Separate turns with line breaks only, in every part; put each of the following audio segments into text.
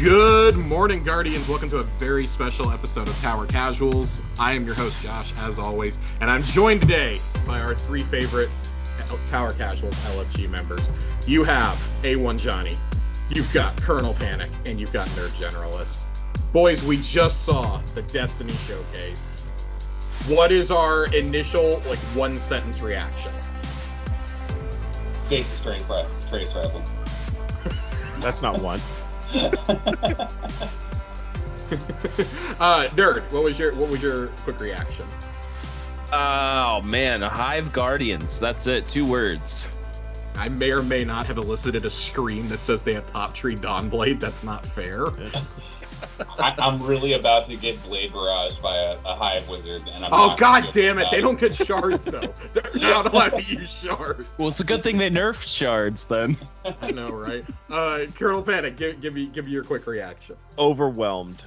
Good morning, Guardians. Welcome to a very special episode of Tower Casuals. I am your host, Josh, as always, and I'm joined today by our three favorite Tower Casuals LFG members. You have A1 Johnny, you've got Colonel Panic, and you've got Nerd Generalist. Boys, we just saw the Destiny showcase. What is our initial, one-sentence reaction?
Stasis Trace Rifle.
That's not one.
Nerd, what was your quick reaction?
Oh man, Hive Guardians. That's it. 2 words.
I may or may not have elicited a scream that says they have top tree Dawnblade. That's not fair.
I'm really about to get blade barraged by a hive wizard, and
oh god damn it! They don't get shards though. They're not allowed to use shards.
Well, it's a good thing they nerfed shards then.
I know, right? Colonel Panic, give me your quick reaction.
Overwhelmed.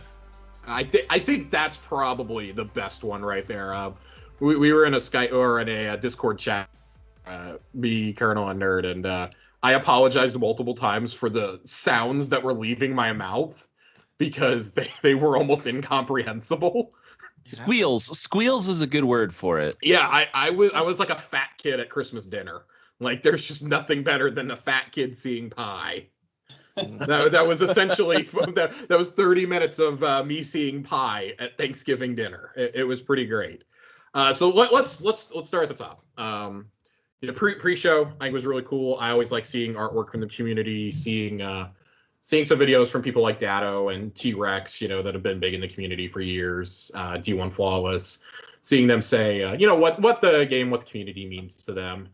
I think that's probably the best one right there. We were in a Skype or in a Discord chat, me, Colonel, and Nerd, and I apologized multiple times for the sounds that were leaving my mouth because they were almost incomprehensible.
Squeals is a good word for it.
Yeah, I was like a fat kid at Christmas dinner. Like, there's just nothing better than a fat kid seeing pie. That was essentially that was 30 minutes of me seeing pie at Thanksgiving dinner. It was pretty great. So let's start at the top. Pre-show I think was really cool. I always like seeing artwork from the community, seeing some videos from people like Datto and T-Rex, that have been big in the community for years. D1 Flawless, seeing them say, what the community means to them.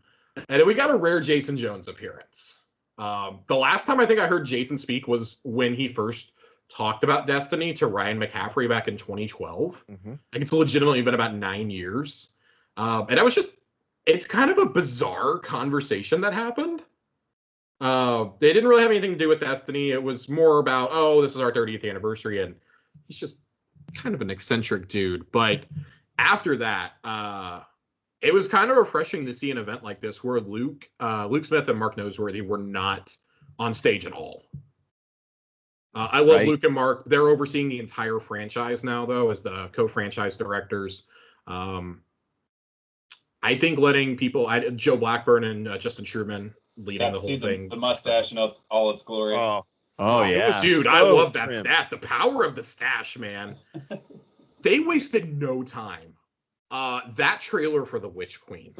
And we got a rare Jason Jones appearance. The last time I think I heard Jason speak was when he first talked about Destiny to Ryan McCaffrey back in 2012. I think it's legitimately been about 9 years. And it's kind of a bizarre conversation that happened. They didn't really have anything to do with Destiny. It was more about, this is our 30th anniversary, and he's just kind of an eccentric dude. But after that, it was kind of refreshing to see an event like this where Luke Smith and Mark Noseworthy were not on stage at all. I love right. Luke and Mark. They're overseeing the entire franchise now, though, as the co-franchise directors. I think letting people, Joe Blackburn and Justin Truman leading the whole thing.
The mustache in all its glory.
Oh yeah.
Dude, I love that stash. The power of the stash, man. They wasted no time. That trailer for the Witch Queen.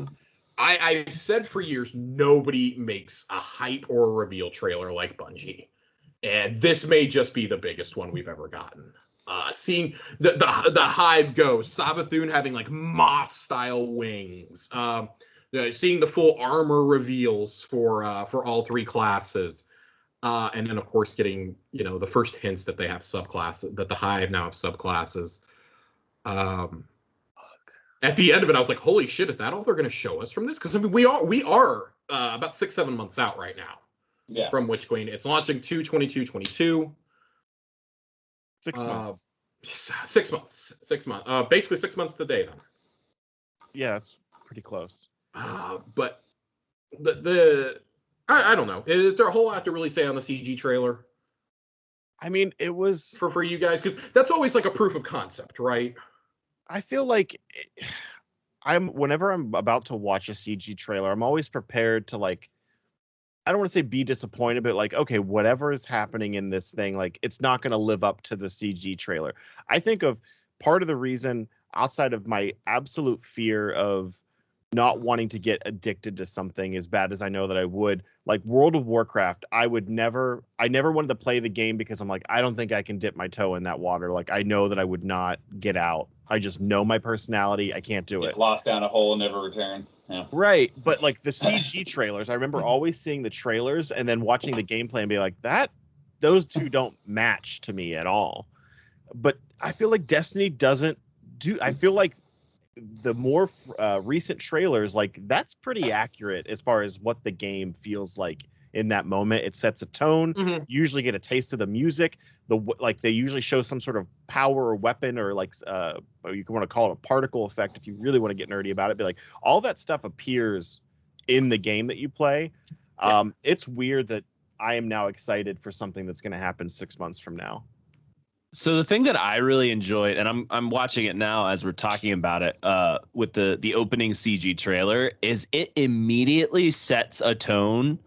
I said for years, nobody makes a hype or a reveal trailer like Bungie. And this may just be the biggest one we've ever gotten. Seeing the Hive go, Savathun having like moth-style wings. Seeing the full armor reveals for all 3 classes. And then, of course, getting, the first hints that they have subclasses, that the Hive now have subclasses. At the end of it, I was like, holy shit, is that all they're going to show us from this? Because we are about 6-7 months out right now from Witch Queen. It's launching 2/22/22.
6 months.
6 months. 6 months. Basically 6 months today, then.
Yeah, it's pretty close.
But I don't know. Is there a whole lot to really say on the CG trailer?
I mean, it was
for you guys, because that's always like a proof of concept, right?
I feel like whenever I'm about to watch a CG trailer, I'm always prepared to I don't want to say be disappointed, but okay, whatever is happening in this thing, it's not going to live up to the CG trailer. I think of part of the reason, outside of my absolute fear of not wanting to get addicted to something as bad as I know that I would, like World of Warcraft, I never wanted to play the game because I'm like, I don't think I can dip my toe in that water. I know that I would not get out. I just know my personality. I can't do it.
Lost down a hole and never return. Yeah.
Right. But the CG trailers, I remember always seeing the trailers and then watching the gameplay and be like, those two don't match to me at all. But I feel like Destiny doesn't do, I feel like the more recent trailers, that's pretty accurate as far as what the game feels like in that moment. It sets a tone. You usually get a taste of the music. They usually show some sort of power or weapon or you can want to call it a particle effect if you really want to get nerdy about it. But all that stuff appears in the game that you play. It's weird that I am now excited for something that's going to happen 6 months from now.
So the thing that I really enjoyed, and I'm watching it now as we're talking about it, with the opening CG trailer, is it immediately sets a tone,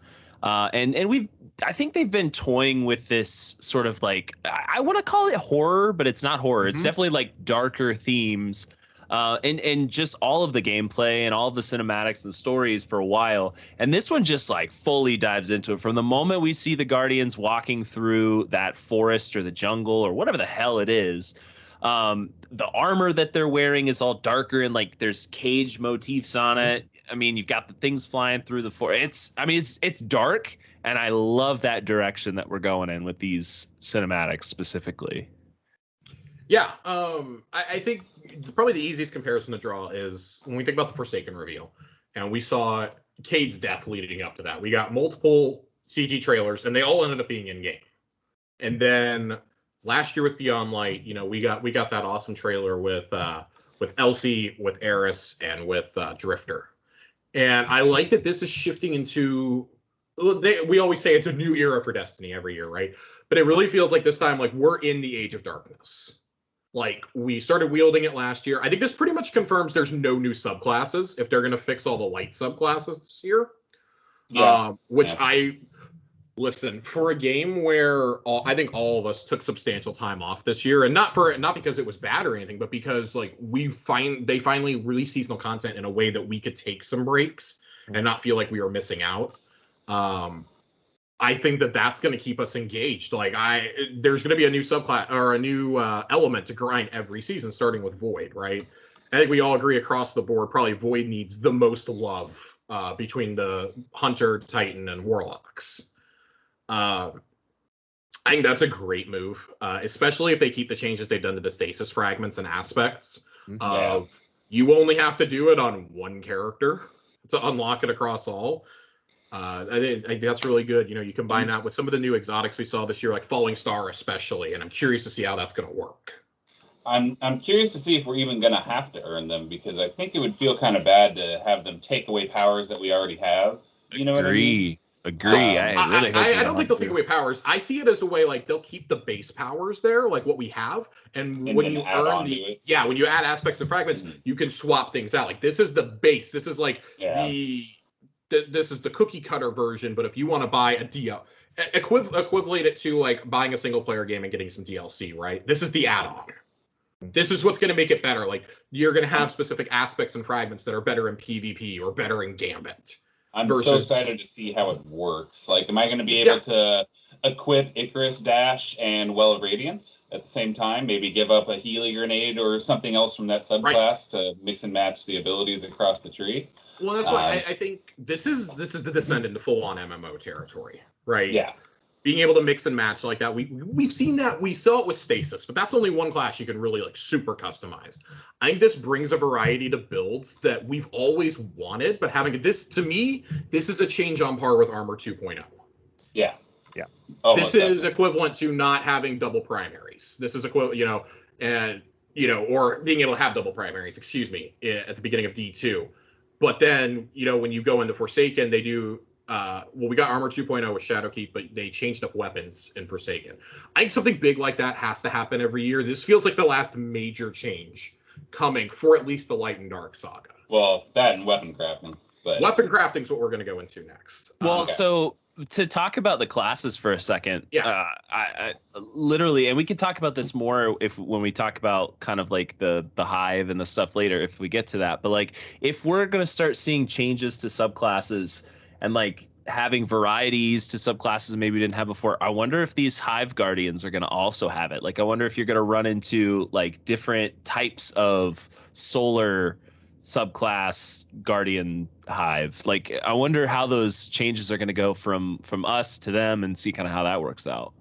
and I think they've been toying with this sort of like, I want to call it horror, but it's not horror. It's definitely like darker themes. And just all of the gameplay and all of the cinematics and stories for a while. And this one just like fully dives into it. From the moment we see the Guardians walking through that forest or the jungle or whatever the hell it is, the armor that they're wearing is all darker and like there's cage motifs on it. I mean, you've got the things flying through the forest. It's dark, and I love that direction that we're going in with these cinematics specifically.
Yeah, I think probably the easiest comparison to draw is when we think about the Forsaken reveal, and we saw Cade's death leading up to that. We got multiple CG trailers, and they all ended up being in game. And then last year with Beyond Light, we got that awesome trailer with Elsie, with Eris, and with Drifter. And I like that this is shifting into. We always say it's a new era for Destiny every year, right? But it really feels like this time, like we're in the Age of Darkness. Like, we started wielding it last year. I think this pretty much confirms there's no new subclasses if they're going to fix all the light subclasses this year. Yeah. Listen, for a game where I think all of us took substantial time off this year, and not because it was bad or anything, but because like they finally released seasonal content in a way that we could take some breaks and not feel like we were missing out. I think that's going to keep us engaged. Like there's going to be a new subclass or a new element to grind every season, starting with Void, right? I think we all agree across the board, probably Void needs the most love between the Hunter, Titan, and Warlocks. I think that's a great move, especially if they keep the changes they've done to the stasis fragments and aspects of you only have to do it on one character to unlock it across all. I think that's really good. You combine that with some of the new exotics we saw this year, like Falling Star especially, and I'm curious to see how that's going to work.
I'm curious to see if we're even going to have to earn them, because I think it would feel kind of bad to have them take away powers that we already have. You know what I mean?
Agree.
I don't think they'll take away powers. I see it as a way like they'll keep the base powers there, like what we have, and when you earn when you add aspects and fragments, you can swap things out. Like this is the base. This is like this is the cookie cutter version, but if you want to buy a DL, equivalent it to like buying a single player game and getting some DLC, right? This is the add-on. This is what's going to make it better. Like you're going to have specific aspects and fragments that are better in PvP or better in Gambit.
I'm so excited to see how it works. Like, am I going to be able to equip Icarus Dash and Well of Radiance at the same time? Maybe give up a Healy Grenade or something else from that subclass to mix and match the abilities across the tree?
Well, that's why I think this is the descent into full-on MMO territory, right? Yeah. Being able to mix and match like that, we've seen that. We saw it with Stasis, but that's only one class you can really like super customize. I think this brings a variety to builds that we've always wanted, but having this, to me, this is a change on par with Armor 2.0.
Yeah.
This is equivalent to not having double primaries. This is equivalent, or being able to have double primaries, at the beginning of D2. But then, when you go into Forsaken, they do, we got Armor 2.0 with Shadowkeep, but they changed up weapons in Forsaken. I think something big like that has to happen every year. This feels like the last major change coming for at least the Light and Dark saga.
Well, that and weapon crafting. But
weapon crafting is what we're going to go into next.
Well, so to talk about the classes for a second, I literally, and we can talk about this more when we talk about kind of like the hive and the stuff later, if we get to that. But like, if we're going to start seeing changes to subclasses and like having varieties to subclasses maybe we didn't have before, I wonder if these hive guardians are going to also have it. Like, I wonder if you're going to run into like different types of solar subclass guardian hive. Like, I wonder how those changes are going to go from us to them, and see kind of how that works out.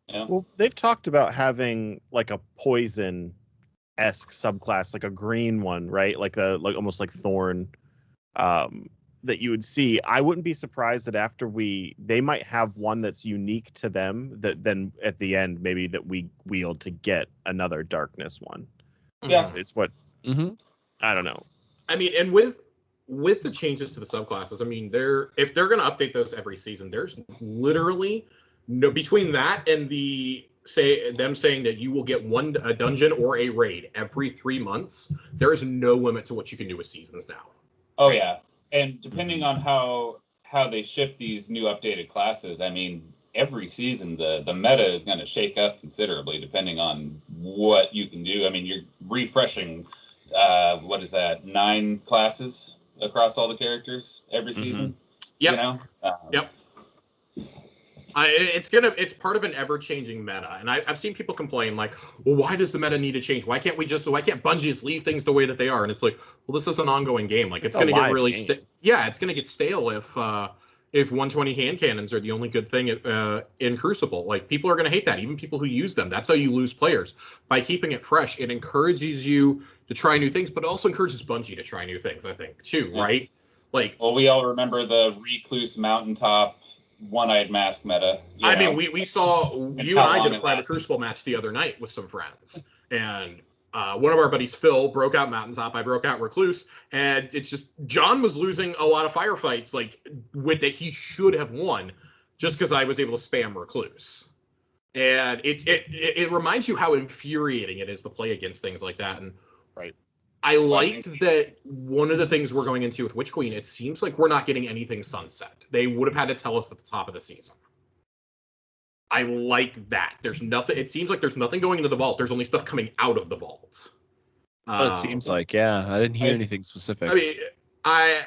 Yeah. Well, they've talked about having like a poison-esque subclass, like a green one, right? Like almost like thorn, that you would see. I wouldn't be surprised that after they might have one that's unique to them, that then at the end maybe that we wield to get another darkness one.
Yeah,
it's what I don't know.
I mean, and with with the changes to the subclasses, I mean, if they're going to update those every season, there's literally no between that and them saying that you will get a dungeon or a raid every 3 months. There is no limit to what you can do with seasons now.
Oh yeah, and depending on how they ship these new updated classes, I mean, every season the meta is going to shake up considerably depending on what you can do. I mean, you're refreshing what is that, 9 classes across all the characters every season.
Yep.
You know?
Yep. It's part of an ever-changing meta, and I've seen people complain like, well, why does the meta need to change? Why can't Bungie just leave things the way that they are? And it's like, well, this is an ongoing game. Like, it's going to get really it's going to get stale if 120 hand cannons are the only good thing in Crucible. Like, people are going to hate that, even people who use them. That's how you lose players. By keeping it fresh, it encourages you to try new things, but it also encourages Bungie to try new things, I think, too, right? Like,
well, we all remember the Recluse Mountaintop one-eyed mask meta.
I mean, we saw you and I did a private Crucible match the other night with some friends, and one of our buddies, Phil, broke out Mountaintop. I broke out Recluse, and it's just John was losing a lot of firefights, like that he should have won, just because I was able to spam Recluse. And it reminds you how infuriating it is to play against things like that. And
right.
I liked that one of the things we're going into with Witch Queen, it seems like we're not getting anything sunset. They would have had to tell us at the top of the season. I like that. There's nothing. It seems like there's nothing going into the vault. There's only stuff coming out of the vault.
Well, it seems like, yeah. I didn't hear anything specific.
I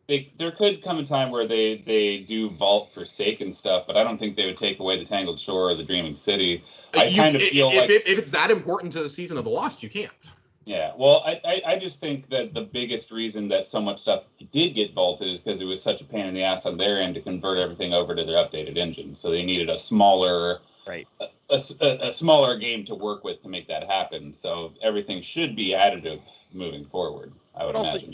mean,
there could come a time where they do vault Forsaken stuff, but I don't think they would take away the Tangled Shore or the Dreaming City. I kind of feel like
if it's that important to the Season of the Lost, you can't.
Yeah, well, I just think that the biggest reason that so much stuff did get vaulted is because it was such a pain in the ass on their end to convert everything over to their updated engine. So they needed a smaller, a smaller game to work with to make that happen. So everything should be additive moving forward, I would imagine.
Also,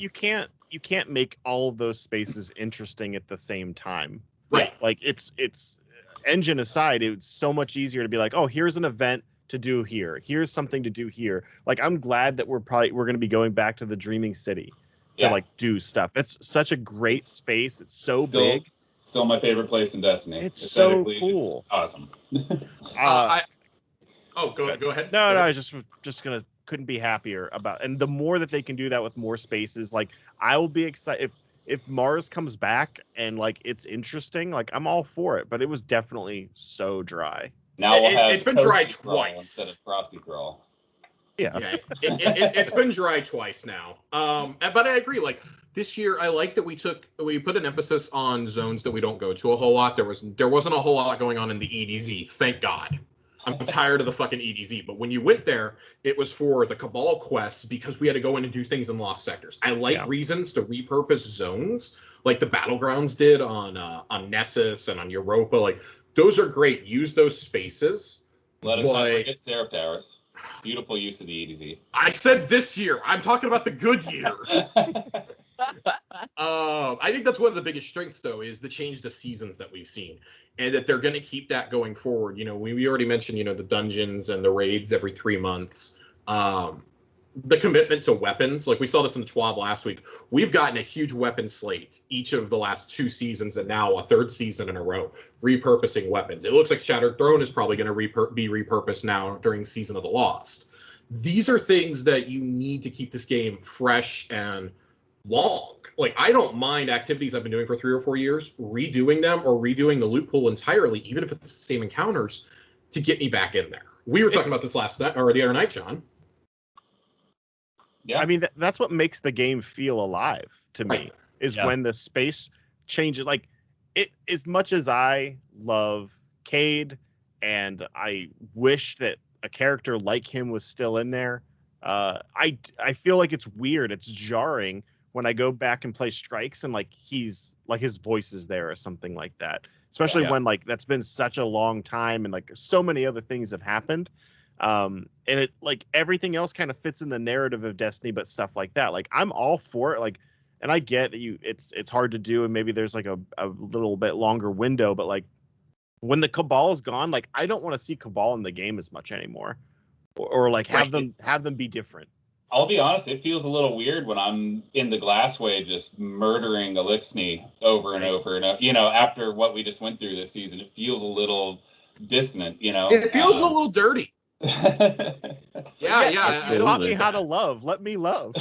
you can't make all of those spaces interesting at the same time.
Right.
Like it's engine aside, it's so much easier to be like, oh, here's an event to do here. Here's something to do here. Like, I'm glad that we're going to be going back to the Dreaming City to like do stuff. It's such a great space. It's so big.
Still my favorite place in Destiny.
It's so cool.
It's awesome.
Go ahead.
No, I was just couldn't be happier about. And the more that they can do that with more spaces, like, I will be excited if Mars comes back and like it's interesting. Like, I'm all for it. But it was definitely so dry.
Now we'll have
it's been dry twice
instead of Frosty Crawl.
Yeah.
It's been dry twice now. But I agree. Like, this year, I like that we put an emphasis on zones that we don't go to a whole lot. There wasn't a whole lot going on in the EDZ. Thank God. I'm tired of the fucking EDZ. But when you went there, it was for the Cabal quests because we had to go in and do things in lost sectors. I like reasons to repurpose zones, like the Battlegrounds did on Nessus and on Europa. Like, those are great. Use those spaces.
Let us not forget Seraph Towers. Beautiful use of the EDZ.
I said this year. I'm talking about the good year. I think that's one of the biggest strengths, though, is the change to seasons that we've seen, and that they're going to keep that going forward. You know, we already mentioned, you know, the dungeons and the raids every 3 months. The commitment to weapons, like we saw this in the TWAB last week. We've gotten a huge weapon slate each of the last 2 seasons, and now a 3rd season in a row, repurposing weapons. It looks like Shattered Throne is probably going to be repurposed now during Season of the Lost. These are things that you need to keep this game fresh and long. Like, I don't mind activities I've been doing for 3 or 4 years, redoing them or redoing the loot pool entirely, even if it's the same encounters, to get me back in there. We were talking about this last night or the other night, John.
Yeah,
I mean, that's what makes the game feel alive to me, is when the space changes. Like, it, as much as I love Cade and I wish that a character like him was still in there, I feel like it's weird. It's jarring when I go back and play Strikes and like he's like his voice is there or something like that. Especially when like that's been such a long time and like so many other things have happened. And it like everything else kind of fits in the narrative of Destiny, but stuff like that, like I'm all for it. Like, and I get that it's hard to do, and maybe there's like a little bit longer window, but like when the Cabal is gone, like I don't want to see Cabal in the game as much anymore, or like have them be different.
I'll be honest, it feels a little weird when I'm in the Glassway just murdering Elixni over and over and over. You know, after what we just went through this season, it feels a little dissonant, you know.
It feels a little dirty.
Yeah,
absolutely.
taught me how to love. Let me love.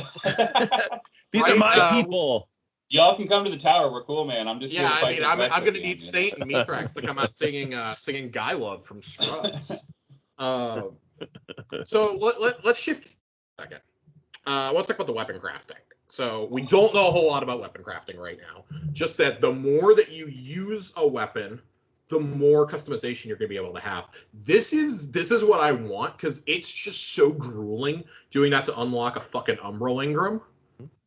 These are my people.
Y'all can come to the tower. We're cool, man. I'm just
I'm gonna need Saint and Mithrax to come out singing Guy Love from Scrubs. So let's shift a second. Let's talk about the weapon crafting. So we don't know a whole lot about weapon crafting right now. Just that the more that you use a weapon, the more customization you're going to be able to have. This is what I want, because it's just so grueling doing that to unlock a fucking Umbral Ingram.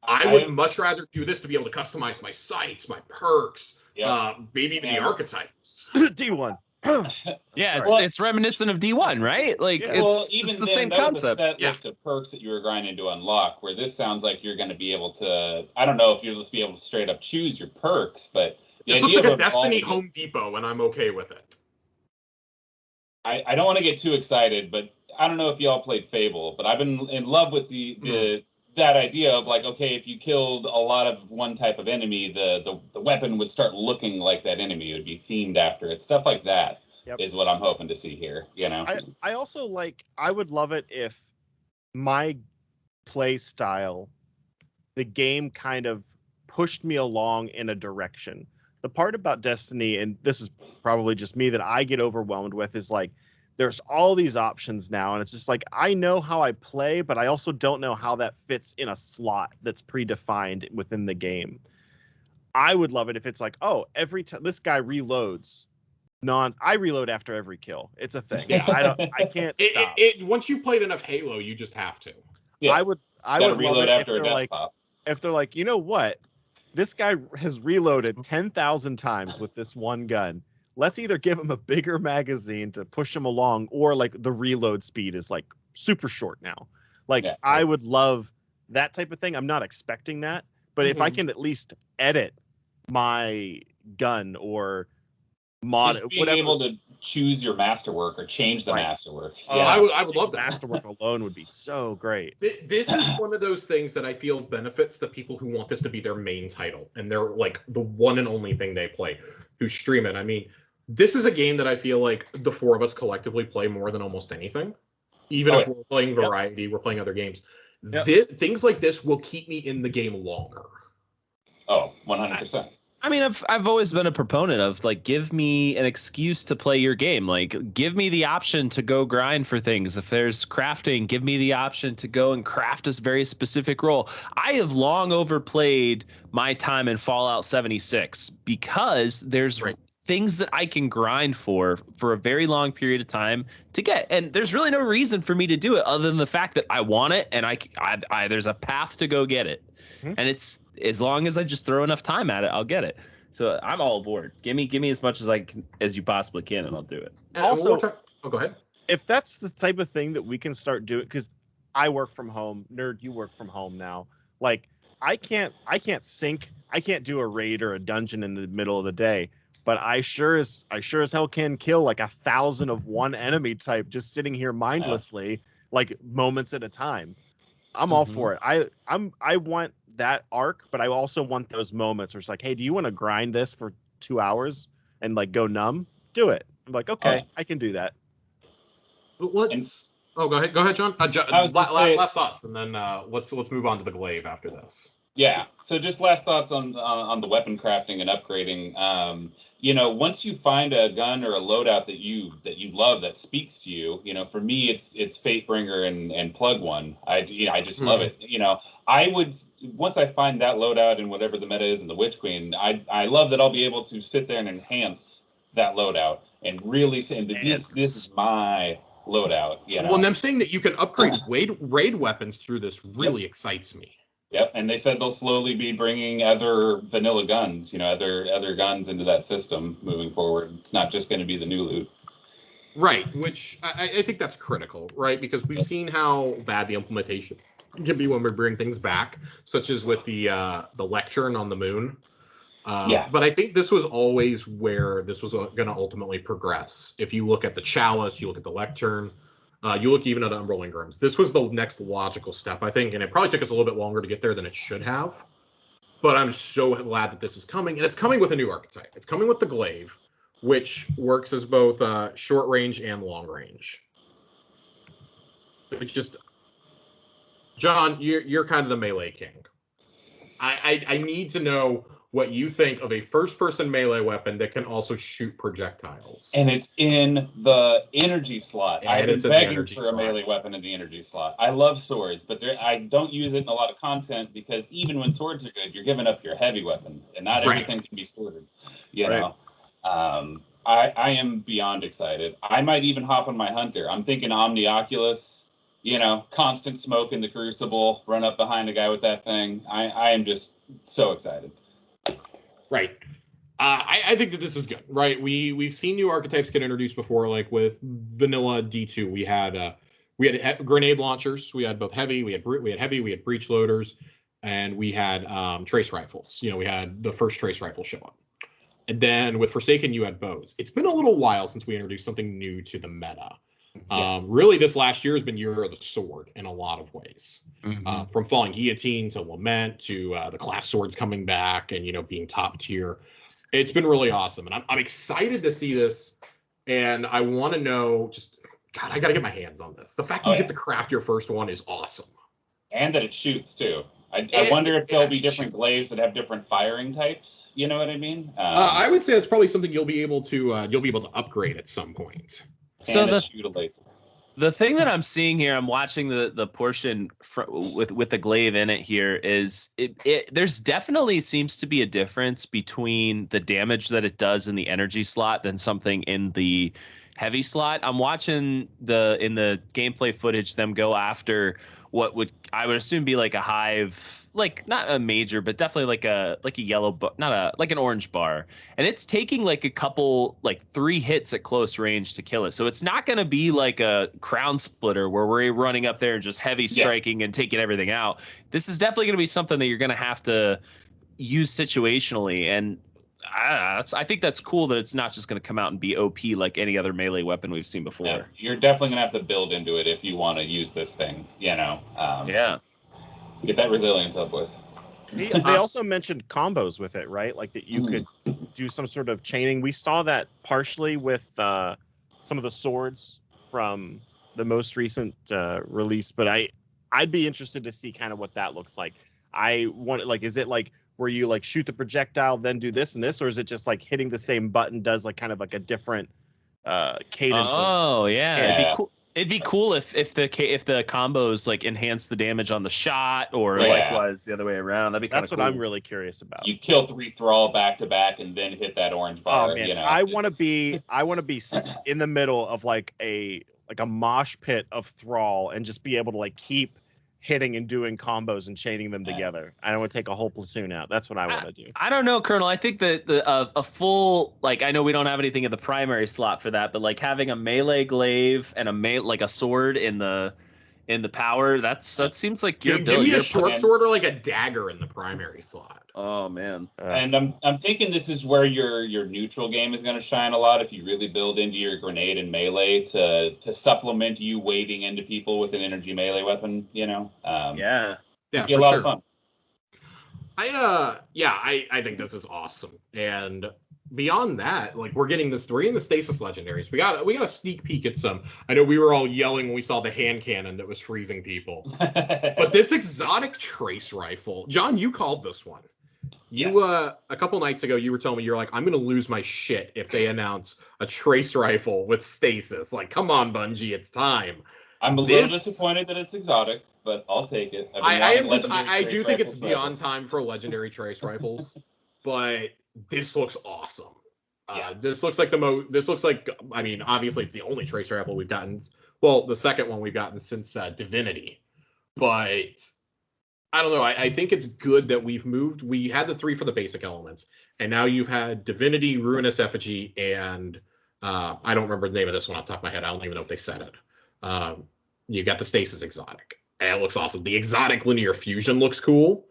I would much rather do this to be able to customize my sights, my perks, maybe even the archetypes.
D1.
Yeah, it's reminiscent of D1, right? Like it's the same concept.
That list of perks that you were grinding to unlock, where this sounds like you're going to be able to. I don't know if you'll just be able to straight up choose your perks, but
this looks like a Destiny Home Depot, and I'm okay with it.
I don't want to get too excited, but I don't know if y'all played Fable, but I've been in love with that idea of like, okay, if you killed a lot of one type of enemy, the weapon would start looking like that enemy. It would be themed after it. Stuff like that is what I'm hoping to see here, you know?
I also I would love it if my play style, the game kind of pushed me along in a direction. The part about Destiny, and this is probably just me, that I get overwhelmed with is like, there's all these options now, and it's just like, I know how I play, but I also don't know how that fits in a slot that's predefined within the game. I would love it if it's like, oh, every time this guy reloads, I reload after every kill. It's a thing.
Yeah.
I can't stop.
Once you've played enough Halo, you just have to.
Yeah.
I would
reload after a
like,
desktop.
if they're like, you know what? This guy has reloaded 10,000 times with this one gun. Let's either give him a bigger magazine to push him along, or like the reload speed is like super short now. Like I would love that type of thing. I'm not expecting that, but if I can at least edit my gun or mod,
just being
whatever,
able to choose your masterwork or change the masterwork.
I would love that.
Masterwork alone would be so great.
This is one of those things that I feel benefits the people who want this to be their main title and they're like the one and only thing they play, who stream it. I mean, this is a game that I feel like the four of us collectively play more than almost anything. Even if we're playing variety, we're playing other games. Things like this will keep me in the game longer.
Oh, 100%.
I mean, I've always been a proponent of like, give me an excuse to play your game. Like, give me the option to go grind for things. If there's crafting, give me the option to go and craft a very specific role. I have long overplayed my time in Fallout 76 because there's things that I can grind for a very long period of time to get. And there's really no reason for me to do it other than the fact that I want it and I there's a path to go get it. And it's, as long as I just throw enough time at it, I'll get it. So I'm all aboard. Give me as much as you possibly can, and I'll do it.
Also,
go ahead.
If that's the type of thing that we can start doing, because I work from home, Nerd, you work from home now. Like I can't do a raid or a dungeon in the middle of the day, but I sure as hell can kill like 1,000 of one enemy type just sitting here mindlessly, like moments at a time. I'm all for it. I want that arc, but I also want those moments where it's like, hey, do you want to grind this for 2 hours and like go numb? Do it. I'm like, okay, I can do that.
Go ahead, John. Last thoughts, and then let's move on to the glaive after this.
Yeah. So just last thoughts on the weapon crafting and upgrading. Once you find a gun or a loadout that you love that speaks to you, for me it's Fatebringer and Plug One. I just love it. I would, once I find that loadout and whatever the meta is in the Witch Queen, I love that I'll be able to sit there and enhance that loadout and really say this is my loadout.
Well, and I'm saying that you can upgrade raid weapons through this really excites me.
Yep, and they said they'll slowly be bringing other vanilla guns, other guns into that system moving forward. It's not just going to be the new loot.
Right, which I think that's critical, right? Because we've seen how bad the implementation can be when we bring things back, such as with the lectern on the moon. But I think this was always where this was going to ultimately progress. If you look at the chalice, you look at the lectern, You look even at Umbral Ingrams. This was the next logical step, I think, and it probably took us a little bit longer to get there than it should have. But I'm so glad that this is coming, and it's coming with a new archetype. It's coming with the Glaive, which works as both short range and long range. It's just, John, you're kind of the melee king. I need to know what you think of a first-person melee weapon that can also shoot projectiles.
And it's in the energy slot.
And
I've been
it's in the
begging
energy
for
slot.
a melee weapon in the energy slot. I love swords, but I don't use it in a lot of content because even when swords are good, you're giving up your heavy weapon, and not everything can be sworded. You know, I am beyond excited. I might even hop on my hunter. I'm thinking Omnioculus. You know, constant smoke in the Crucible. Run up behind a guy with that thing. I am just so excited.
Right. I think that this is good, right? We've seen new archetypes get introduced before, like with vanilla D2. We had grenade launchers. We had both heavy. We had breach loaders, and we had trace rifles. You know, we had the first trace rifle show up, and then with Forsaken, you had bows. It's been a little while since we introduced something new to the meta. Really, this last year has been Year of the Sword in a lot of ways. From Falling Guillotine to Lament to the class swords coming back and, you know, being top tier. It's been really awesome. And I'm excited to see this. And I want to know, just, God, I got to get my hands on this. The fact you get to craft your first one is awesome.
And that it shoots, too. I wonder if there'll be different glaives that have different firing types. You know what I mean?
I would say that's probably something you'll be able to upgrade at some point.
So
shoot a laser.
The thing that I'm seeing here, I'm watching the portion with the glaive in it here, is there's definitely seems to be a difference between the damage that it does in the energy slot than something in the heavy slot. I'm watching in the gameplay footage them go after what I would assume be like a hive, like not a major, but definitely like a yellow, like an orange bar, and it's taking like a couple, like 3 hits at close range to kill it. So it's not going to be like a crown splitter where we're running up there and just heavy striking and taking everything out. This is definitely going to be something that you're going to have to use situationally, and I think that's cool that it's not just going to come out and be OP like any other melee weapon we've seen before.
Yeah, you're definitely going to have to build into it if you want to use this thing, you know. Get that resilience up, boys.
They also mentioned combos with it, right? Like that you could do some sort of chaining. We saw that partially with some of the swords from the most recent release, but I'd be interested to see kind of what that looks like. I want, like, is it like where you like shoot the projectile, then do this and this, or is it just like hitting the same button does like kind of like a different cadence?
It'd be cool. It'd be cool if the combos like enhance the damage on the shot, or likewise the other way around. That'd be kind of cool.
That's what I'm really curious about.
You kill 3 thrall back to back and then hit that orange bar.
Oh man,
you know,
I want to be in the middle of like a mosh pit of thrall and just be able to like keep hitting and doing combos and chaining them together. I don't want to take a whole platoon out. That's what I want to do.
I don't know, Colonel. I think that a full, like, I know we don't have anything in the primary slot for that, but like having a melee glaive and like a sword in the power, that seems like your
give me a short sword or like a dagger in the primary slot.
Oh man.
And I'm thinking this is where your neutral game is going to shine a lot if you really build into your grenade and melee to supplement you wading into people with an energy melee weapon, you know. Be a lot of fun.
I think this is awesome. And beyond that, like we're getting the stasis legendaries. We got a sneak peek at some. I know we were all yelling when we saw the hand cannon that was freezing people. But this exotic trace rifle, John, you called this one. You a couple nights ago you were telling me you're like, I'm gonna lose my shit if they announce a trace rifle with stasis. Like, come on, Bungie, it's time.
I'm a little disappointed that it's exotic, but I'll take it.
I do think it's beyond time for legendary trace rifles, but this looks awesome. This looks like I mean, obviously it's the only trace rifle we've gotten. Well, the second one we've gotten since Divinity, but I don't know. I think it's good that we've moved. We had the 3 for the basic elements, and now you've had Divinity, Ruinous Effigy, and I don't remember the name of this one off the top of my head. I don't even know if they said it. You got the Stasis exotic, and it looks awesome. The exotic linear fusion looks cool.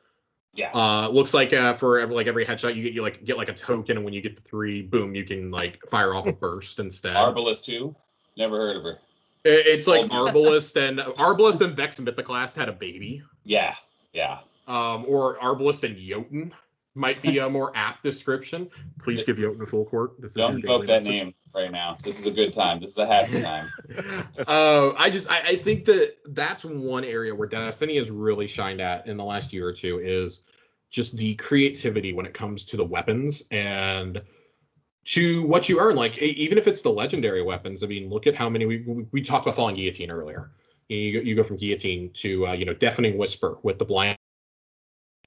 Yeah.
Looks like for every headshot you get like a token, and when you get the 3, boom, you can like fire off a burst instead.
Arbalest too. Never heard of her.
It's like Arbalest and Vexenbit, the class had a baby.
Yeah.
Or Arbalest and Jotun might be a more apt description. Please give Jotun a full court.
Don't invoke that name right now. This is a good time. This is a happy time.
I think that's one area where Destiny has really shined at in the last year or two is just the creativity when it comes to the weapons and to what you earn. Like, even if it's the legendary weapons, I mean, look at how many we talked about Falling Guillotine earlier. You go from Guillotine to Deafening Whisper with the blind.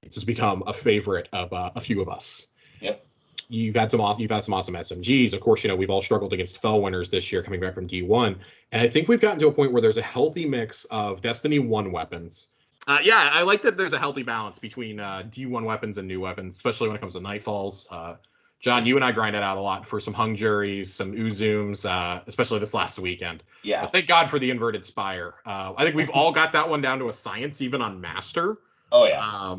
It's just become a favorite of a few of us.
Yep.
You've had some awesome SMGs. Of course, we've all struggled against Fell winners this year coming back from D1. And I think we've gotten to a point where there's a healthy mix of Destiny 1 weapons. I like that there's a healthy balance between D1 weapons and new weapons, especially when it comes to Nightfalls. John, you and I grinded out a lot for some Hung Juries, some Uzums, especially this last weekend.
Yeah.
But thank God for the Inverted Spire. I think we've all got that one down to a science, even on Master.
Oh, yeah.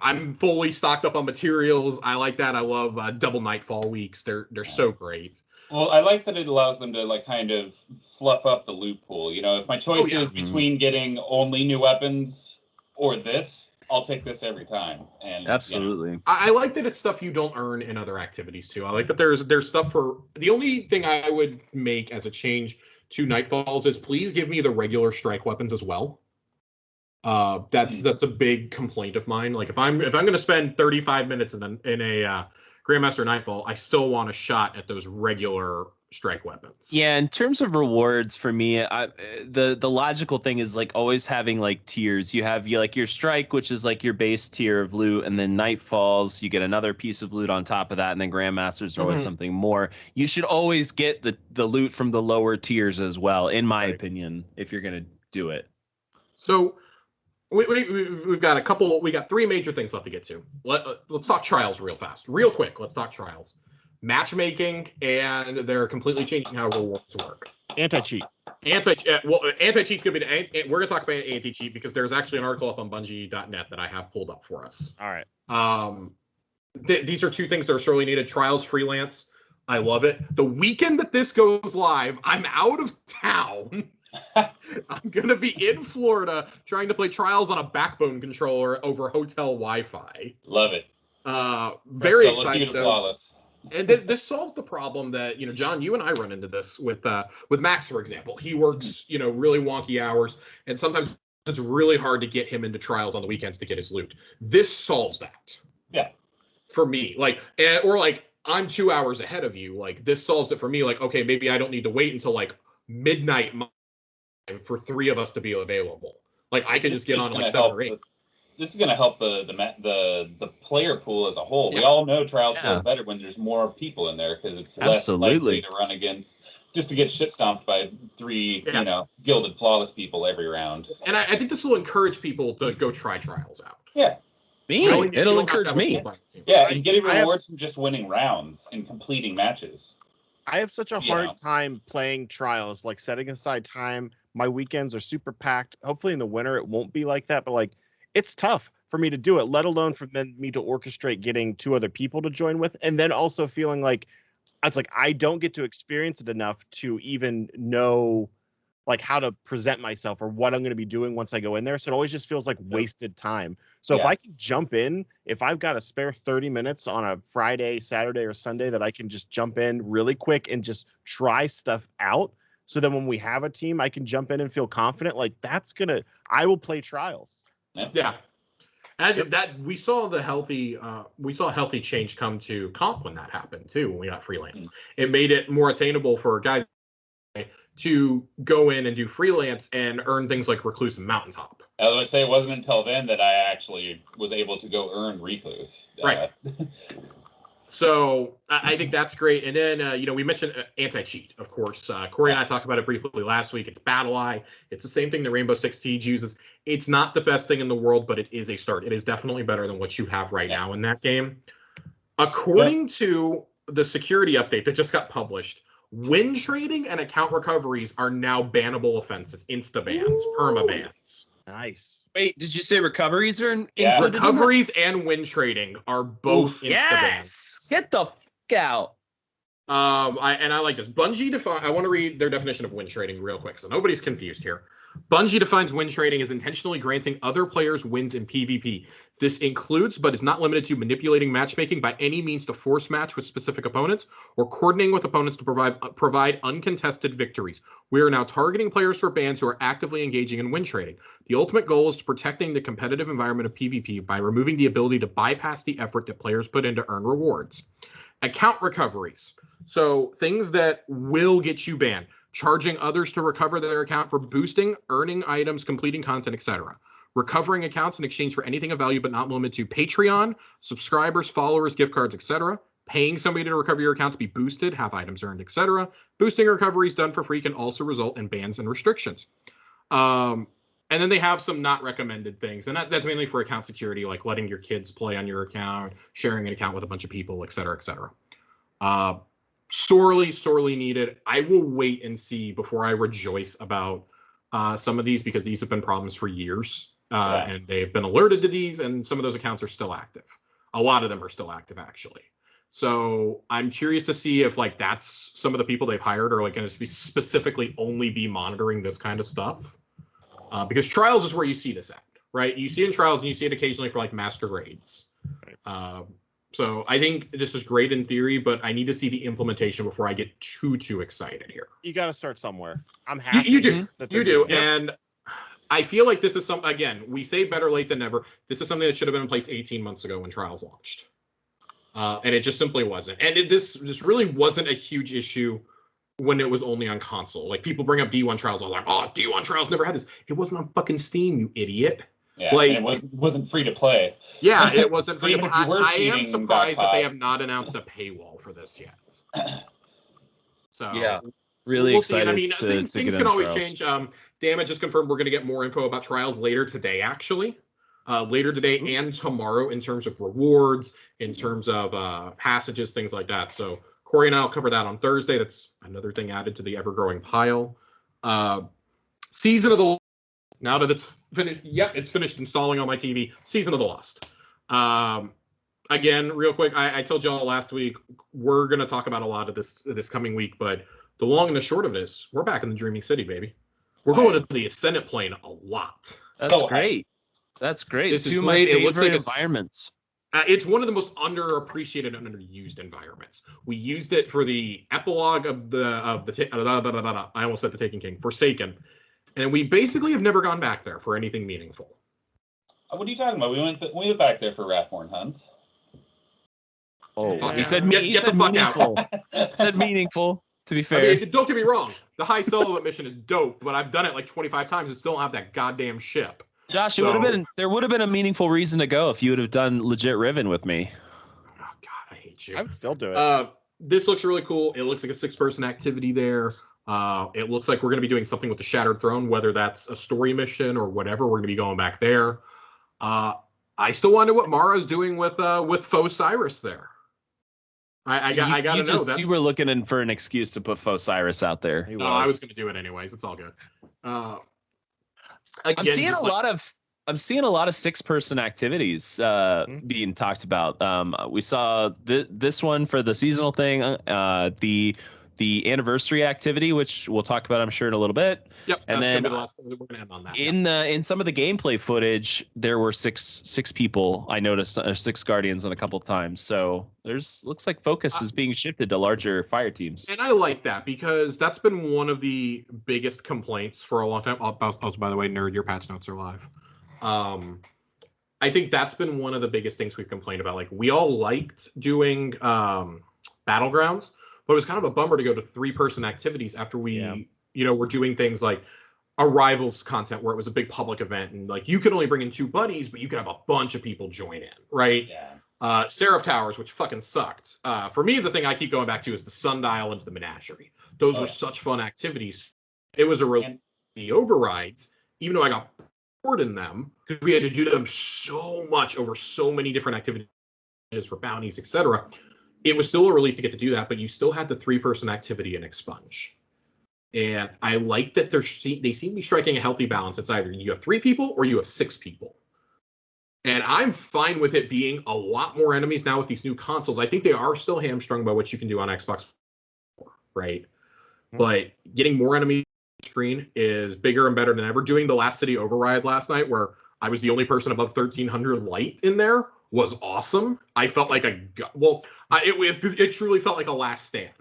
I'm fully stocked up on materials. I like that. I love double Nightfall weeks. They're so great.
Well, I like that it allows them to like kind of fluff up the loot pool. If my choice is between getting only new weapons or this, I'll take this every time. And
absolutely,
I like that it's stuff you don't earn in other activities too. I like that there's stuff for the only thing I would make as a change to Nightfalls is please give me the regular strike weapons as well. That's a big complaint of mine. Like if I'm going to spend 35 minutes in a Grandmaster Nightfall, I still want a shot at those regular strike weapons.
Yeah, in terms of rewards for me, the logical thing is like always having like tiers. You have like your strike, which is like your base tier of loot, and then Nightfalls, you get another piece of loot on top of that, and then Grandmasters are always something more. You should always get the loot from the lower tiers as well, in my opinion, if you're gonna do it.
So we've got we got three major things left to get to. Let's talk trials real quick. Let's talk trials. Matchmaking, and they're completely changing how rewards work.
Anti-cheat.
Anti-cheat's gonna be we're gonna talk about anti-cheat because there's actually an article up on Bungie.net that I have pulled up for us.
All right.
These are two things that are sorely needed. Trials freelance. I love it. The weekend that this goes live, I'm out of town. I'm gonna be in Florida trying to play Trials on a Backbone controller over hotel Wi-Fi.
Love it.
Very excited. And this solves the problem that John, you and I run into this with Max, for example. He works really wonky hours, and sometimes it's really hard to get him into Trials on the weekends to get his loot. This solves that.
Yeah.
For me, I'm 2 hours ahead of you. Like this solves it for me. Like, okay, maybe I don't need to wait until like midnight for three of us to be available. Like I can just get on like 7 or 8.
This is going to help the player pool as a whole. Yeah. We all know Trials feels better when there's more people in there because it's less likely to run against just to get shit stomped by 3 gilded flawless people every round.
And I think this will encourage people to go try Trials out.
Yeah.
It'll encourage me.
Yeah, and getting rewards from just winning rounds and completing matches.
I have such a hard time playing Trials, like setting aside time. My weekends are super packed. Hopefully in the winter it won't be like that, but like it's tough for me to do it, let alone for me to orchestrate getting 2 other people to join with, and then also feeling like it's like I don't get to experience it enough to even know like how to present myself or what I'm going to be doing once I go in there. So it always just feels like wasted time. So if I can jump in, if I've got a spare 30 minutes on a Friday, Saturday, or Sunday that I can just jump in really quick and just try stuff out. So then when we have a team, I can jump in and feel confident. Like I will play Trials.
Yeah. And that we saw a healthy change come to comp when that happened too, when we got freelance. It made it more attainable for guys to go in and do freelance and earn things like Recluse and Mountaintop.
I was going to say, it wasn't until then that I actually was able to go earn Recluse.
Right. So I think that's great. And then, we mentioned anti-cheat, of course. Corey and I talked about it briefly last week. It's Battle Eye. It's the same thing that Rainbow Six Siege uses. It's not the best thing in the world, but it is a start. It is definitely better than what you have right now in that game. According to the security update that just got published, win trading and account recoveries are now bannable offenses, insta-bans, perma-bans.
Nice.
Wait, did you say recoveries are
included? Recoveries and win trading are both insta-bans.
Get the f*** out.
I like this. Bungie define. I want to read their definition of win trading real quick, so nobody's confused here. Bungie defines win trading as intentionally granting other players wins in PvP. This includes, but is not limited to, manipulating matchmaking by any means to force match with specific opponents or coordinating with opponents to provide uncontested victories. We are now targeting players for bans who are actively engaging in win trading. The ultimate goal is protecting the competitive environment of PvP by removing the ability to bypass the effort that players put in to earn rewards. Account recoveries. So things that will get you banned. Charging others to recover their account for boosting, earning items, completing content, etc. Recovering accounts in exchange for anything of value but not limited to Patreon, subscribers, followers, gift cards, etc. Paying somebody to recover your account to be boosted, have items earned, etc. Boosting recoveries done for free can also result in bans and restrictions. And then they have some not recommended things, and that's mainly for account security, like letting your kids play on your account, sharing an account with a bunch of people, etc., etc. Sorely needed. I will wait and see before I rejoice about some of these, because these have been problems for years, and they've been alerted to these, and some of those accounts are still active. A lot of them are still active, actually. So I'm curious to see if like that's some of the people they've hired are like going to be specifically only be monitoring this kind of stuff, because trials is where you see this at, right? You see it in trials, and you see it occasionally for like master grades. So I think this is great in theory, but I need to see the implementation before I get too excited here.
You got to start somewhere. I'm happy.
You do. You do.
Yeah.
And I feel like this is some, again, we say better late than never. This is something that should have been in place 18 months ago when trials launched. And it just simply wasn't. And this really wasn't a huge issue when it was only on console. Like people bring up D1 trials, all like, oh, D1 trials never had this. It wasn't on fucking Steam, you idiot.
Yeah, like, and it wasn't free to play.
Yeah, it wasn't
So
free to
even
play.
if you were
I am
cheating,
surprised that they have not announced a paywall for this yet. So
Yeah, really
we'll
excited.
See. And I mean,
to
things
get
can always
trials.
change. Damage just confirmed we're going to get more info about trials later today, actually. Later today and tomorrow in terms of rewards, in terms of passages, things like that. So Corey and I will cover that on Thursday. That's another thing added to the ever-growing pile. Season of the... Now that it's finished, it's finished installing on my TV. Season of the Lost. Again, real quick, I told y'all last week, we're going to talk about a lot of this coming week, but the long and the short of this, we're back in the Dreaming City, baby. We're going to the Ascendant Plane a lot.
That's great. That's great.
This is
Two
great.
of my
It looks like
environments.
It's one of the most underappreciated and underused environments. We used it for the epilogue of I almost said the Taken King, Forsaken. And we basically have never gone back there for anything meaningful.
What are you talking about? We went back there for Wrathborn hunts.
Oh,
He said
meaningful. Said meaningful. To be fair,
I mean, don't get me wrong. The High Celibate mission is dope, but I've done it like 25 times and still don't have that goddamn ship.
Josh, there would have been a meaningful reason to go if you would have done legit Riven with me.
Oh God, I hate you.
I would still do it.
This looks really cool. It looks like a 6-person activity there. It looks like we're going to be doing something with the Shattered Throne, whether that's a story mission or whatever. We're going to be going back there. I still wonder what Mara's doing with Faux Cyrus there. I got to know that.
You were looking for an excuse to put Faux Cyrus out there.
No, I was going to do it anyways. It's all good. Again,
I'm seeing a lot of 6-person activities being talked about. We saw this one for the seasonal thing, the anniversary activity, which we'll talk about, I'm sure, in a little bit.
Yep,
and
that's
then
gonna be the last thing. We're gonna end on that.
In some of the gameplay footage, there were six people. I noticed 6 Guardians on a couple of times. So looks like focus is being shifted to larger fire teams.
And I like that because that's been one of the biggest complaints for a long time. Also, by the way, Nerd, your patch notes are live. I think that's been one of the biggest things we've complained about. Like, we all liked doing Battlegrounds, but it was kind of a bummer to go to 3-person activities after we, were doing things like Arrivals content where it was a big public event and like you could only bring in 2 buddies, but you could have a bunch of people join in, right? Yeah. Seraph Towers, which fucking sucked. For me, the thing I keep going back to is the Sundial and the Menagerie. Those were such fun activities. It was the overrides, even though I got bored in them because we had to do them so much over so many different activities for bounties, etc. It was still a relief to get to do that, but you still had the 3-person activity in Expunge. And I like that they seem to be striking a healthy balance. It's either you have 3 people or you have 6 people. And I'm fine with it being a lot more enemies now with these new consoles. I think they are still hamstrung by what you can do on Xbox right? But getting more enemies on the screen is bigger and better than ever. Doing the Last City Override last night, where I was the only person above 1300 light in there, was awesome. I felt like it truly felt like a last stand.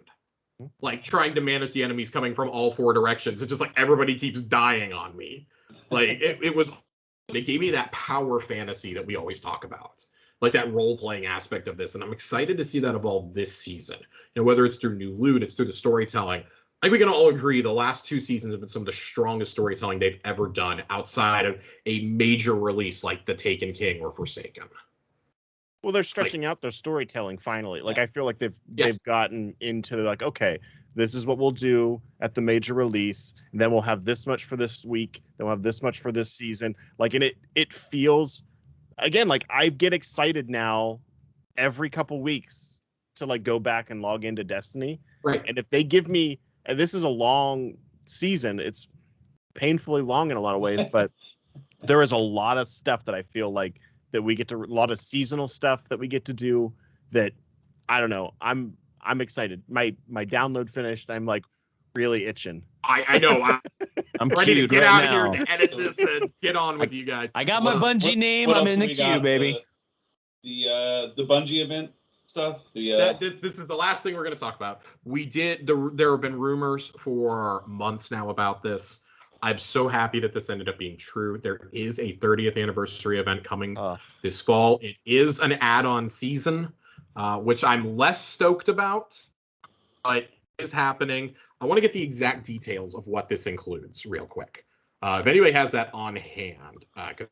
Like trying to manage the enemies coming from all four directions. It's just like everybody keeps dying on me. Like it gave me that power fantasy that we always talk about. Like that role-playing aspect of this. And I'm excited to see that evolve this season. You know, whether it's through new loot, it's through the storytelling. I think we can all agree the last two seasons have been some of the strongest storytelling they've ever done outside of a major release like The Taken King or Forsaken.
Well, they're stretching out their storytelling finally. Like I feel like they've gotten into like, okay, this is what we'll do at the major release, and then we'll have this much for this week, then we'll have this much for this season. Like, and it feels, again, like I get excited now every couple weeks to like go back and log into Destiny.
Right.
And if they give me, and this is a long season, it's painfully long in a lot of ways, but there is a lot of stuff that I feel like that we get to, a lot of seasonal stuff that we get to do that, I don't know, I'm excited. My download finished. I'm like really itching.
I know.
I'm
ready to get
right
out
now.
of here to edit this and get on with you guys.
I got my Bungie name.
What
I'm
else
in
do
the
we
queue,
got?
baby.
The Bungie event stuff.
This is the last thing we're going to talk about. There have been rumors for months now about this. I'm so happy that this ended up being true. There is a 30th anniversary event coming this fall. It is an add-on season, which I'm less stoked about, but it is happening. I want to get the exact details of what this includes real quick. If anybody has that on hand.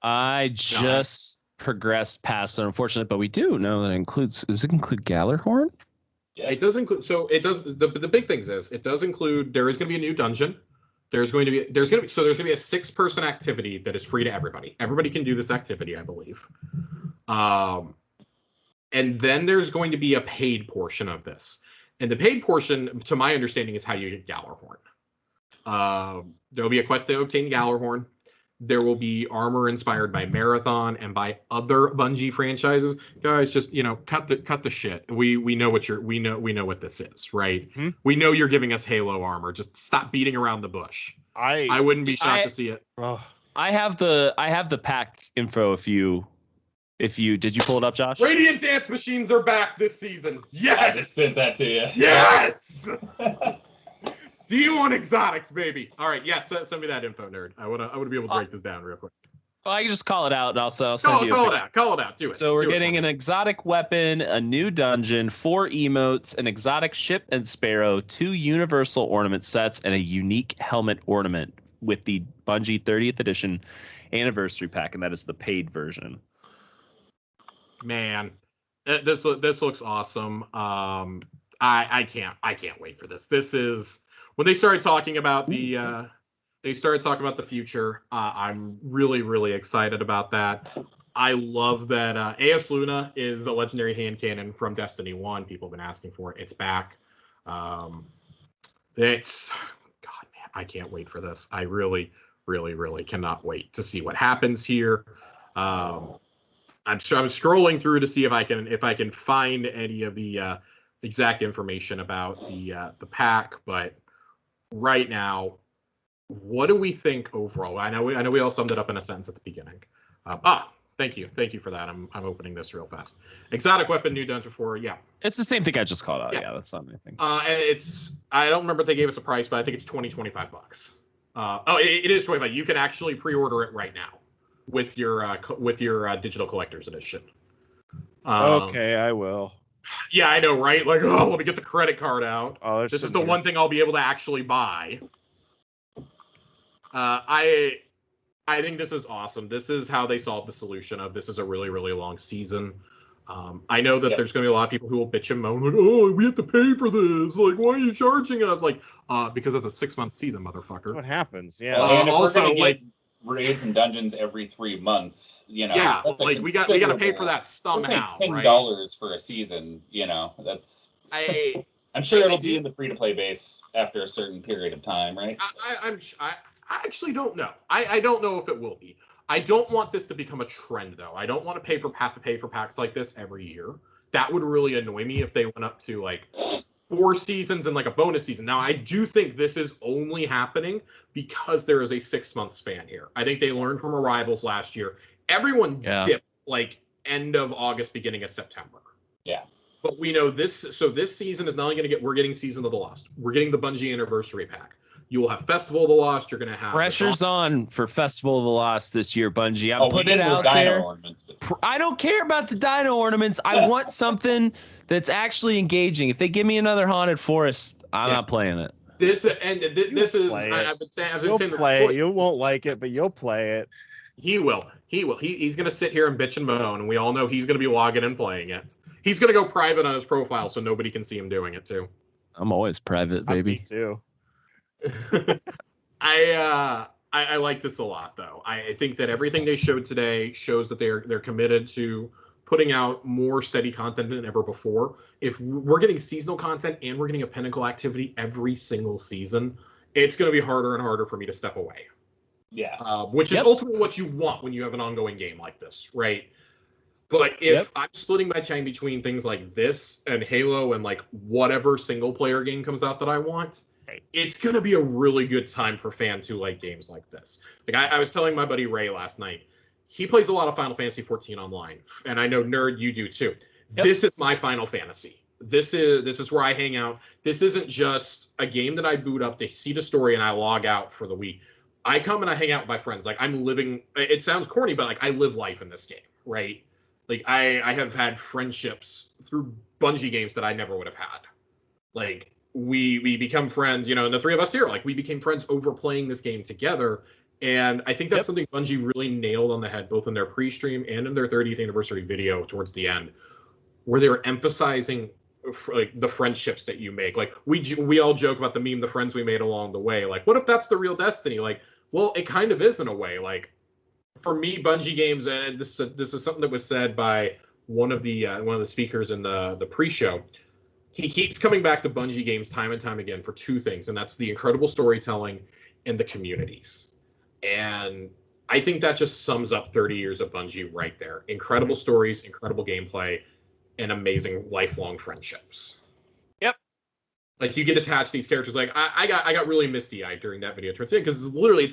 I just progressed past it, unfortunately, but we do know that it includes, does it include Gallarhorn?
Yes.
It does include, so it does, the big things is, it does include, there is going to be a new dungeon. There's going to be a 6-person activity that is free to everybody. Everybody can do this activity, I believe. And then there's going to be a paid portion of this. And the paid portion, to my understanding, is how you get Gallarhorn. There will be a quest to obtain Gallarhorn. There will be armor inspired by Marathon and by other Bungie franchises. Guys, just cut the shit. We know what we know what this is, right? Mm-hmm. We know you're giving us Halo armor. Just stop beating around the bush. I wouldn't be shocked to see it.
I have the pack info if you did you pull it up, Josh?
Radiant Dance Machines are back this season. Yes.
I just sent that to you.
Yes. D1 exotics, baby. All right, yes, send me that info, nerd. I want to be able to break this down real quick.
Well, I can just call it out, and I'll send you.
Call it out. Do it.
So we're getting an exotic weapon, a new dungeon, 4 emotes, an exotic ship and sparrow, 2 universal ornament sets, and a unique helmet ornament with the Bungie 30th edition anniversary pack, and that is the paid version.
Man, this looks awesome. I can't wait for this. This is when they started talking about the future. I'm really excited about that. I love that AS Luna is a legendary hand cannon from Destiny 1. People have been asking for it. It's back. It's God, man, I can't wait for this. I really cannot wait to see what happens here. I'm scrolling through to see if I can find any of the exact information about the pack, but right now, what do we think overall? I know we all summed it up in a sentence at the beginning. Thank you for that. I'm opening this real fast. Exotic weapon, new dungeon 4. Yeah,
it's the same thing I just called out. Yeah, that's not anything.
And I don't remember if they gave us a price, but I think it's $25. It is 25. You can actually pre-order it right now with your digital collector's edition.
Okay, I will.
Yeah, I know, right? Like, let me get the credit card out. This is the one thing I'll be able to actually buy. I think this is awesome. This is how they solve the solution of this is a really long season. I know that there's going to be a lot of people who will bitch and moan, like, oh, we have to pay for this. Like, why are you charging us? Like, because it's a 6-month season, motherfucker.
That's what happens? Yeah.
And if also, we're gonna get raids and dungeons every 3 months,
Yeah, that's like we got to pay for that somehow.
$10 for a season, that's. I'm sure it'll be in the free-to-play base after a certain period of time, right?
I actually don't know. I don't know if it will be. I don't want this to become a trend, though. I don't want to pay for packs like this every year. That would really annoy me if they went up to like 4 seasons and like a bonus season. Now, I do think this is only happening because there is a 6-month span here. I think they learned from Arrivals last year. Everyone dipped like end of August, beginning of September.
Yeah.
But we know this. So this season is not only going to get, we're getting Season of the Lost. We're getting the Bungie Anniversary Pack. You will have Festival of the Lost. You're going to have
pressure's on for Festival of the Lost this year, Bungie. I'm putting it out there. I don't care about the dino ornaments. I want something that's actually engaging. If they give me another Haunted Forest, I'm not playing it.
This is. I've been saying.
You'll play it. You won't like it, but you'll play it.
He will. He's going to sit here and bitch and moan, and we all know he's going to be logging and playing it. He's going to go private on his profile so nobody can see him doing it too.
I'm always private, baby.
Me too.
I like this a lot, though. I think that everything they showed today shows that they're committed to putting out more steady content than ever before. If we're getting seasonal content and we're getting a Pinnacle activity every single season, it's going to be harder and harder for me to step away.
Yeah.
Which is ultimately what you want when you have an ongoing game like this, right? But if I'm splitting my time between things like this and Halo and like whatever single player game comes out that I want, it's going to be a really good time for fans who like games like this. Like I was telling my buddy Ray last night, he plays a lot of Final Fantasy 14 online, and I know Nerd, you do too. This is my Final Fantasy. This is where I hang out. This isn't just a game that I boot up to see the story and I log out for the week. I come and I hang out with my friends. Like I'm living, it sounds corny, but like I live life in this game, right? Like I have had friendships through Bungie games that I never would have had. Like we become friends, and the three of us here, like we became friends over playing this game together. And I think that's something Bungie really nailed on the head, both in their pre-stream and in their 30th anniversary video towards the end, where they were emphasizing like the friendships that you make. Like we all joke about the meme, the friends we made along the way. Like, what if that's the real Destiny? Like, well, it kind of is in a way. Like, for me, Bungie games, and this is something that was said by one of the speakers in the pre-show. He keeps coming back to Bungie games time and time again for 2 things, and that's the incredible storytelling and the communities. And I think that just sums up 30 years of Bungie right there. Incredible stories, incredible gameplay, and amazing lifelong friendships.
Yep.
Like you get attached to these characters. Like I got really misty-eyed during that video towards the end, because literally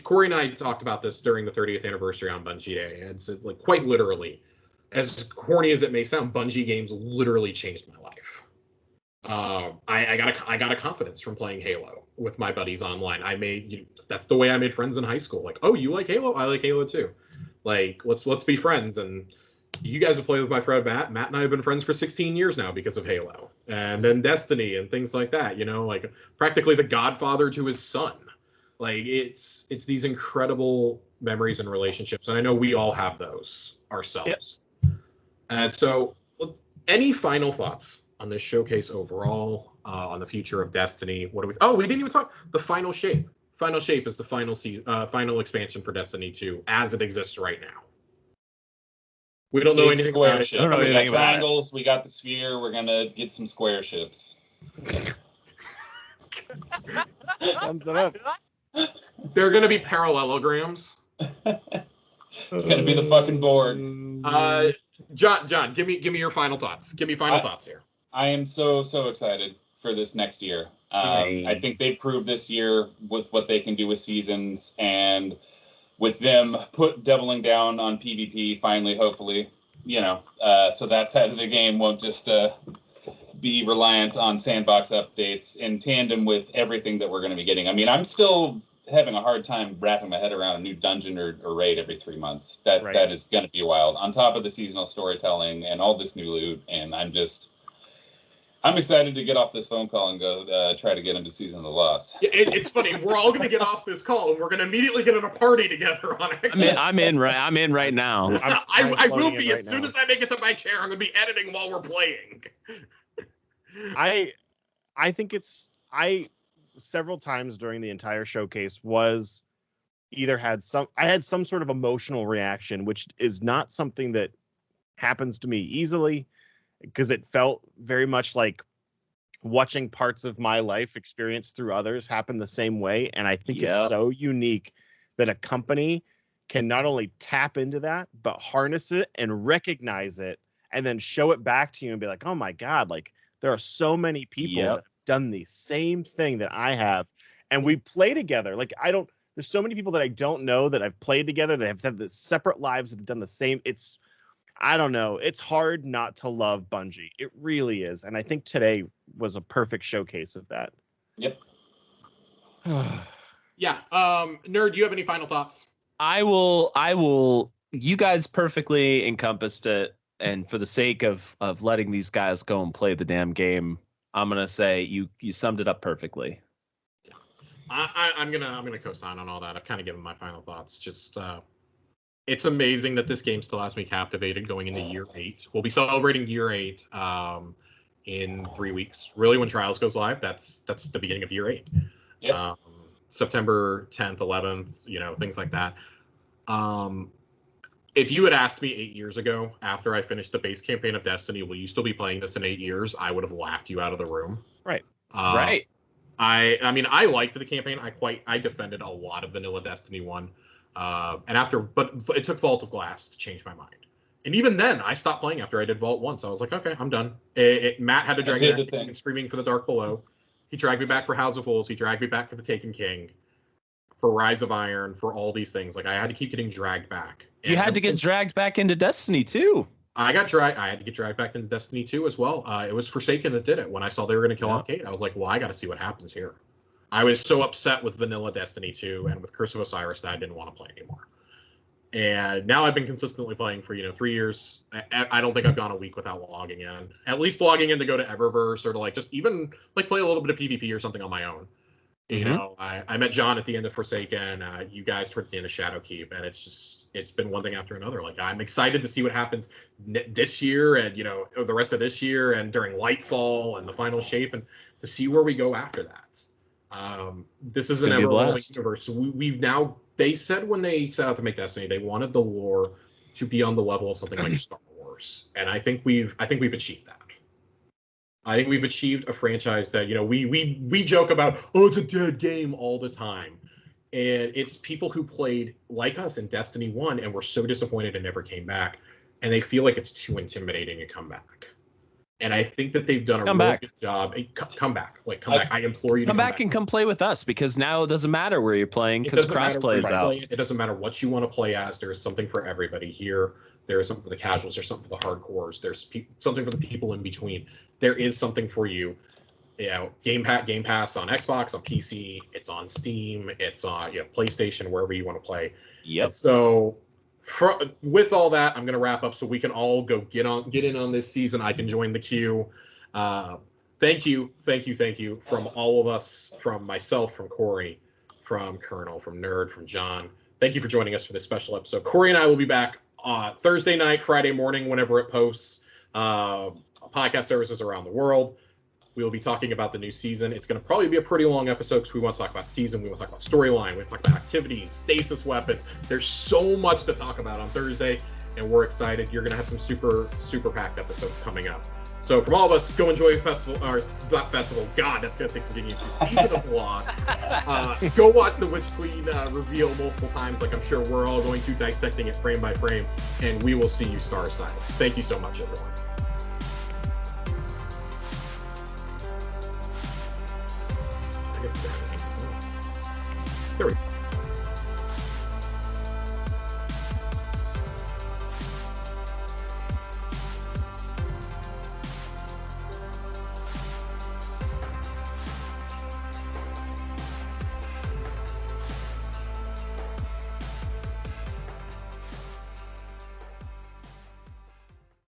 Corey and I talked about this during the 30th anniversary on Bungie Day. It's like quite literally, as corny as it may sound, Bungie games literally changed my life. I got a confidence from playing Halo with my buddies online. That's the way I made friends in high school. Like, oh, you like Halo? I like Halo too. Like, let's be friends. And you guys have played with my friend Matt. Matt and I have been friends for 16 years now because of Halo, and then Destiny and things like that. Like practically the godfather to his son. Like it's these incredible memories and relationships, and I know we all have those ourselves. And so, any final thoughts on this showcase overall, on the future of Destiny? What do we? Oh, we didn't even talk the final shape. Final shape is the final expansion for Destiny 2 as it exists right now. We don't know anything about it.
We got triangles. We got the sphere. We're gonna get some square ships.
Thumbs it up.
They're going to be parallelograms.
It's going to be the fucking board.
John, give me your final thoughts. Give me final thoughts here.
I am so excited for this next year. I think they proved this year with what they can do with seasons, and with them doubling down on PvP finally, hopefully, so that side of the game won't just be reliant on sandbox updates in tandem with everything that we're going to be getting. I mean, I'm still having a hard time wrapping my head around a new dungeon or raid every 3 months. That is going to be wild, on top of the seasonal storytelling and all this new loot. And I'm excited to get off this phone call and go try to get into Season of the Lost.
It's funny. We're all going to get off this call and we're going to immediately get in a party together on it.
I'm in right now.
I will be as soon as I make it to my chair. I'm going to be editing while we're playing.
I think several times during the entire showcase I had some sort of emotional reaction, which is not something that happens to me easily, because it felt very much like watching parts of my life experienced through others happen the same way. And I think it's so unique that a company can not only tap into that, but harness it and recognize it and then show it back to you and be like, oh my God, like There are so many people
Yep.
that have done the same thing that I have, and we play together. Like there's so many people that I don't know that I've played together that have had the separate lives that have done the same. I don't know. It's hard not to love Bungie. It really is. And I think today was a perfect showcase of that.
Yep.
Yeah. Nerd, do you have any final thoughts?
I will. You guys perfectly encompassed it. And for the sake of letting these guys go and play the damn game, I'm going to say you summed it up perfectly.
I'm gonna co-sign on all that. I've kind of given my final thoughts. Just it's amazing that this game still has me captivated going into year 8. We'll be celebrating year 8 in 3 weeks. Really, when Trials goes live, that's the beginning of year 8.
Yep.
September 10th, 11th, things like that. If you had asked me 8 years ago, after I finished the base campaign of Destiny, will you still be playing this in 8 years? I would have laughed you out of the room.
Right.
Right.
I mean, I liked the campaign. I defended a lot of vanilla Destiny 1. But it took Vault of Glass to change my mind. And even then, I stopped playing after I did Vault once. I was like, okay, I'm done. Matt had to drag me back and Screaming for the Dark Below. He dragged me back for House of Wolves. He dragged me back for the Taken King, for Rise of Iron, for all these things. Like, I had to keep getting dragged back.
You had to get dragged back into Destiny too.
I had to get dragged back into Destiny 2 as well. It was Forsaken that did it. When I saw they were going to kill off Kate, I was like, well, I got to see what happens here. I was so upset with vanilla Destiny 2 and with Curse of Osiris that I didn't want to play anymore. And now I've been consistently playing for 3 years. I don't think I've gone a week without logging in. At least logging in to go to Eververse or to just even play a little bit of PvP or something on my own. I met John at the end of Forsaken, you guys towards the end of Shadowkeep, and it's been one thing after another. Like, I'm excited to see what happens this year and the rest of this year and during Lightfall and the final shape, and to see where we go after that. This is an ever-evolving universe. They said when they set out to make Destiny, they wanted the lore to be on the level of something like Star Wars, and I think we've achieved that. I think we've achieved a franchise that we joke about. Oh, it's a dead game all the time, and it's people who played like us in Destiny 1 and were so disappointed and never came back, and they feel like it's too intimidating to come back. And I think that they've done a really good job. Come back. I implore you to
come back and come play with us, because now it doesn't matter where you're playing because crossplay is out.
It doesn't matter what you want to play as. There is something for everybody here. There is something for the casuals. There's something for the hardcores. There's something for the people in between. There is something for you. Game Pass on Xbox, on PC. It's on Steam. It's on PlayStation, wherever you want to play.
Yep.
And so with all that, I'm going to wrap up so we can all go get in on this season. I can join the queue. Thank you from all of us, from myself, from Corey, from Colonel, from Nerd, from John. Thank you for joining us for this special episode. Corey and I will be back Thursday night, Friday morning, whenever it posts. Podcast services around the world. We will be talking about the new season. It's going to probably be a pretty long episode because we want to talk about season. We want to talk about storyline. We want to talk about activities, stasis weapons. There's so much to talk about on Thursday, and we're excited. You're going to have some super, super packed episodes coming up. So from all of us, go enjoy Festival, or not Festival. God, that's going to take some getting used to. Season of Lost. Go watch the Witch Queen reveal multiple times, like I'm sure we're all going to, dissecting it frame by frame, and we will see you Starside. Thank you so much, everyone. There we go.